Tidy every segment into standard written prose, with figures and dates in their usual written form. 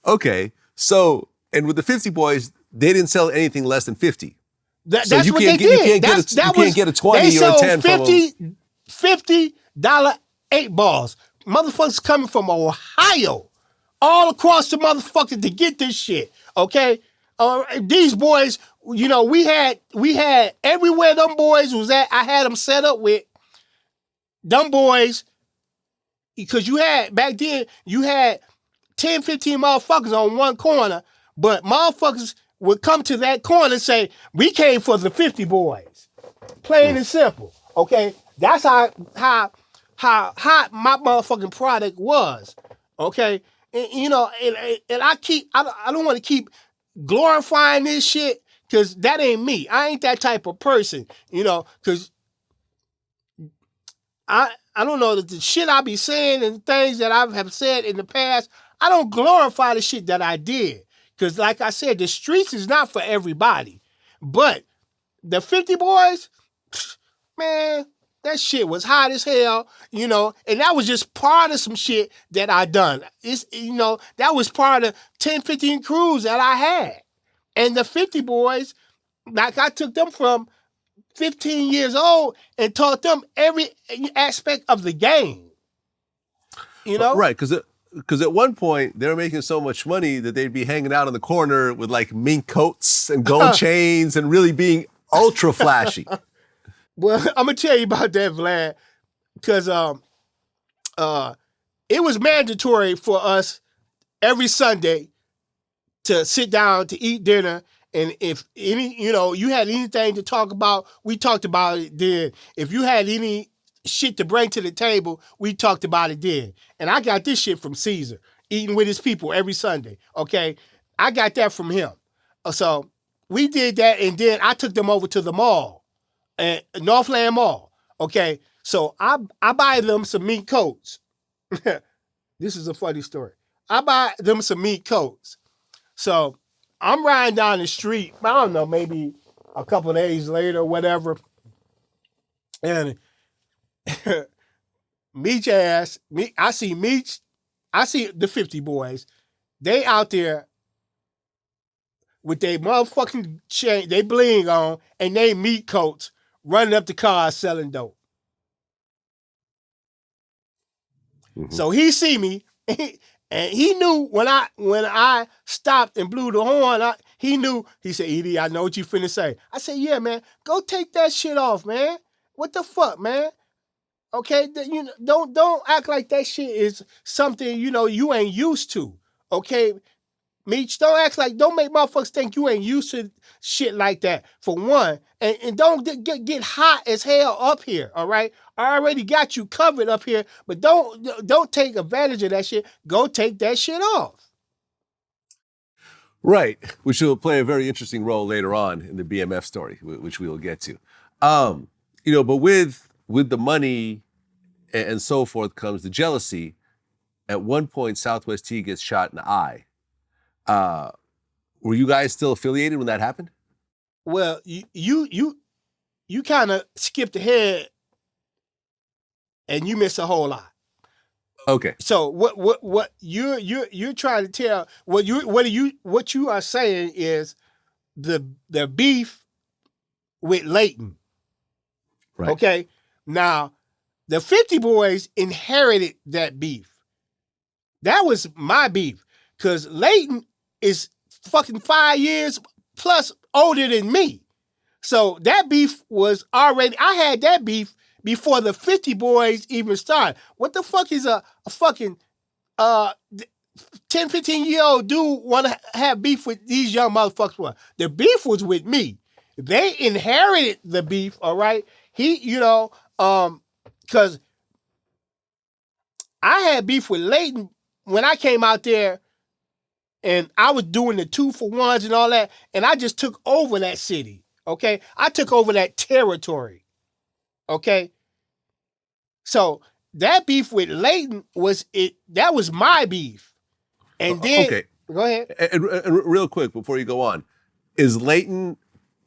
Okay. So, and with the 50 Boys, they didn't sell anything less than 50. That's what they did. You can't get a 20 or a 10 from them. $50 8 balls. Motherfuckers coming from Ohio, all across the motherfucker to get this shit. Okay, these boys, you know, we had everywhere them boys was at. I had them set up with them boys because you had back then you had 10, 15 motherfuckers on one corner, but motherfuckers would come to that corner and say, "We came for the 50 Boys." Plain and simple. Okay, that's how hot my motherfucking product was. Okay, and, you know, and I don't want to keep glorifying this shit because that ain't me. I ain't that type of person. You know, because I don't know the shit I be saying and things that I have said in the past. I don't glorify the shit that I did. Because like I said, the streets is not for everybody. But the 50 Boys, man, that shit was hot as hell, you know, and that was just part of some shit that I done. It's, you know, that was part of 10, 15 crews that I had. And the 50 Boys, like I took them from 15 years old and taught them every aspect of the game. You know? Right, because at one point, they were making so much money that they'd be hanging out in the corner with like mink coats and gold chains and really being ultra flashy. Well, I'm going to tell you about that, Vlad, because it was mandatory for us every Sunday to sit down to eat dinner. And if any, you know, you had anything to talk about, we talked about it then. If you had any shit to bring to the table, we talked about it then. And I got this shit from Caesar, eating with his people every Sunday, okay? I got that from him. So we did that, and then I took them over to the mall, Northland Mall, okay? So I buy them some mink coats. This is a funny story. I buy them some mink coats. So I'm riding down the street, I don't know, maybe a couple of days later or whatever, and Meech ass, I see Meech, I see the 50 Boys. They out there with their motherfucking chain, they bling on, and they meat coats running up the cars selling dope. Mm-hmm. So he see me, and he knew when I stopped and blew the horn, he knew, he said, "Edie, I know what you finna say." I said, "Yeah, man, go take that shit off, man. What the fuck, man? Okay, you know, don't act like that shit is something, you know, you ain't used to. Okay, Meech, don't make motherfuckers think you ain't used to shit like that, for one. And don't get hot as hell up here, all right? I already got you covered up here, but don't take advantage of that shit. Go take that shit off." Right, which will play a very interesting role later on in the BMF story, which we will get to. You know, but with the money and so forth comes the jealousy. At one point, Southwest T gets shot in the eye. Were you guys still affiliated when that happened? Well, you kind of skipped ahead, and you missed a whole lot. Okay. So what you're trying to tell, what you are saying is the beef with Layton. Right. Okay. Now, the 50 Boys inherited that beef. That was my beef. Because Layton is fucking 5 years plus older than me. So that beef was already, I had that beef before the 50 Boys even started. What the fuck is a fucking 10, 15-year-old dude want to have beef with these young motherfuckers for? The beef was with me. They inherited the beef, all right? Because I had beef with Layton when I came out there and I was doing the 2-for-1s and all that, and I just took over that city, okay? I took over that territory, okay? So that beef with Layton that was my beef. And then, okay. Go ahead. And real quick, before you go on, is Layton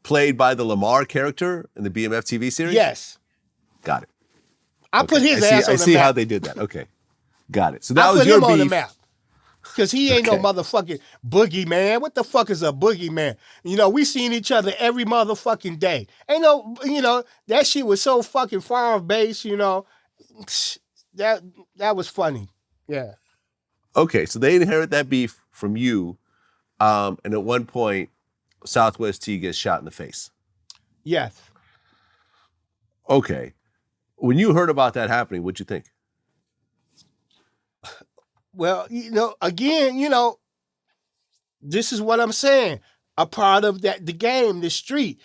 played by the Lamar character in the BMF TV series? Yes. Got it. I put his ass on the map. I see how they did that. Okay. Got it. So that I was put your him beef. on the map. Because he ain't no Okay. motherfucking boogeyman. What the fuck is a boogeyman? We seen each other every motherfucking day. Ain't no, that shit was so fucking far off base, that was funny. Yeah. Okay, so they inherit that beef from you, and at one point, Southwest T gets shot in the face. Yes. Okay. When you heard about that happening, what'd you think? Well, again, this is what I'm saying. A part of the game, the street.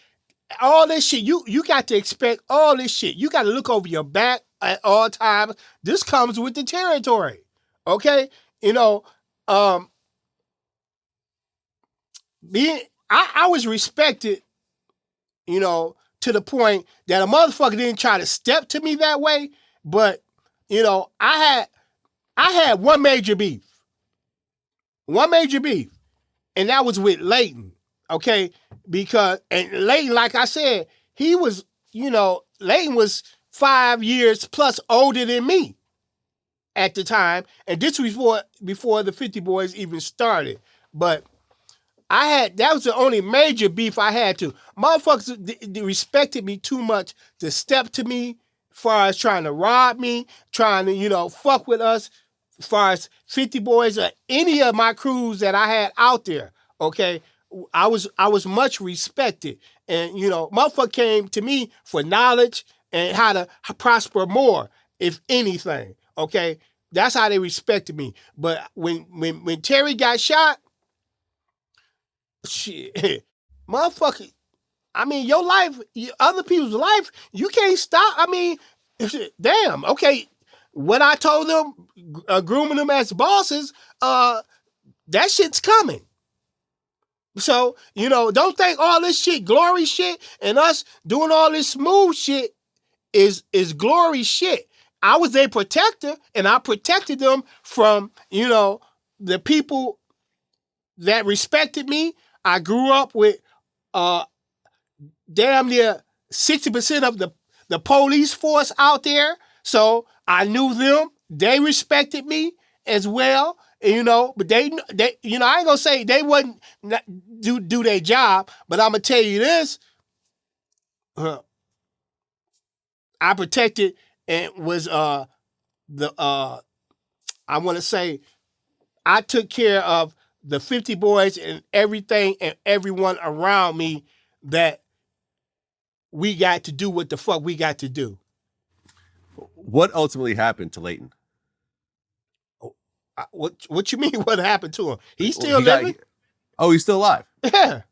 All this shit, you got to expect all this shit. You got to look over your back at all times. This comes with the territory. Okay? I was respected, to the point that a motherfucker didn't try to step to me that way. But, I had one major beef. And that was with Layton. Okay? And Layton, like I said, he was, Layton was 5 years plus older than me at the time. And this was before the 50 Boys even started. But that was the only major beef I had to. Motherfuckers they respected me too much to step to me as far as trying to rob me, trying to, fuck with us, as far as 50 Boys or any of my crews that I had out there. Okay. I was much respected. And, motherfucker came to me for knowledge and how to prosper more, if anything. Okay. That's how they respected me. But when Terry got shot, shit, motherfucker, your life, other people's life, you can't stop. Damn, okay. What I told them, grooming them as bosses, that shit's coming. So, don't think all this shit, glory shit, and us doing all this smooth shit is glory shit. I was their protector, and I protected them from, the people that respected me. I grew up with damn near 60% of the police force out there. So I knew them. They respected me as well. But they I ain't gonna say they wouldn't do their job, but I'm gonna tell you this. I protected and was I want to say I took care of the 50 Boys and everything and everyone around me that we got to do what the fuck we got to do. What ultimately happened to Layton? What you mean? What happened to him? He's still living? He's still alive? Yeah.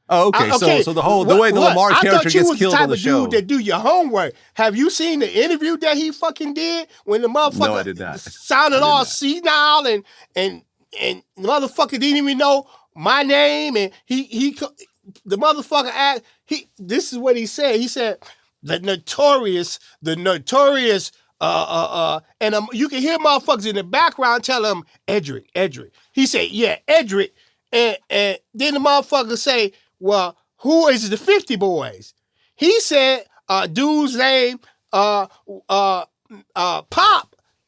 Oh, okay. So the way the Lamar character gets killed on the show. I thought you was the type of dude that do your homework. Have you seen the interview that he fucking did when the motherfucker No, I did not. sounded all senile and the motherfucker didn't even know my name, and the motherfucker asked, this is what he said. He said the notorious and you can hear motherfuckers in the background tell him Edric. He said, yeah, Edric. And then the motherfucker say, well, who is the 50 Boys? He said, dude's name, Pop,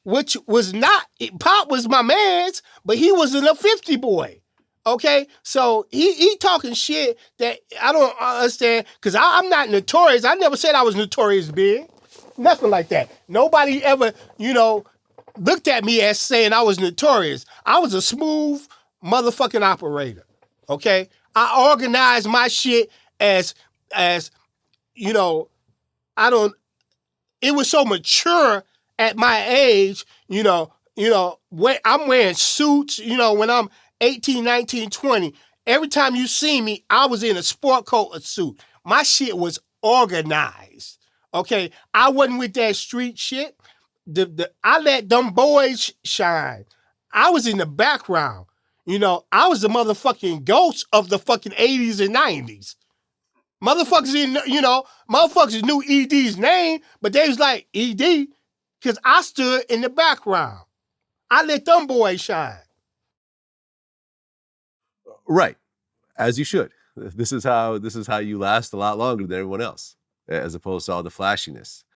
which was not, Pop was my man's, but he wasn't a 50 Boy. Okay, so he talking shit that I don't understand, because I'm not notorious. I never said I was Notorious Big. Nothing like that. Nobody ever, looked at me as saying I was notorious. I was a smooth motherfucking operator. Okay? I organized my shit as it was so mature at my age, when I'm wearing suits, when I'm 18, 19, 20. Every time you see me, I was in a sport coat or suit. My shit was organized. Okay, I wasn't with that street shit. I let them boys shine. I was in the background. I was the motherfucking ghost of the fucking 80s and 90s. Motherfuckers motherfuckers knew ED's name, but they was like, ED, because I stood in the background. I let them boys shine. Right, as you should. This is how you last a lot longer than everyone else, as opposed to all the flashiness.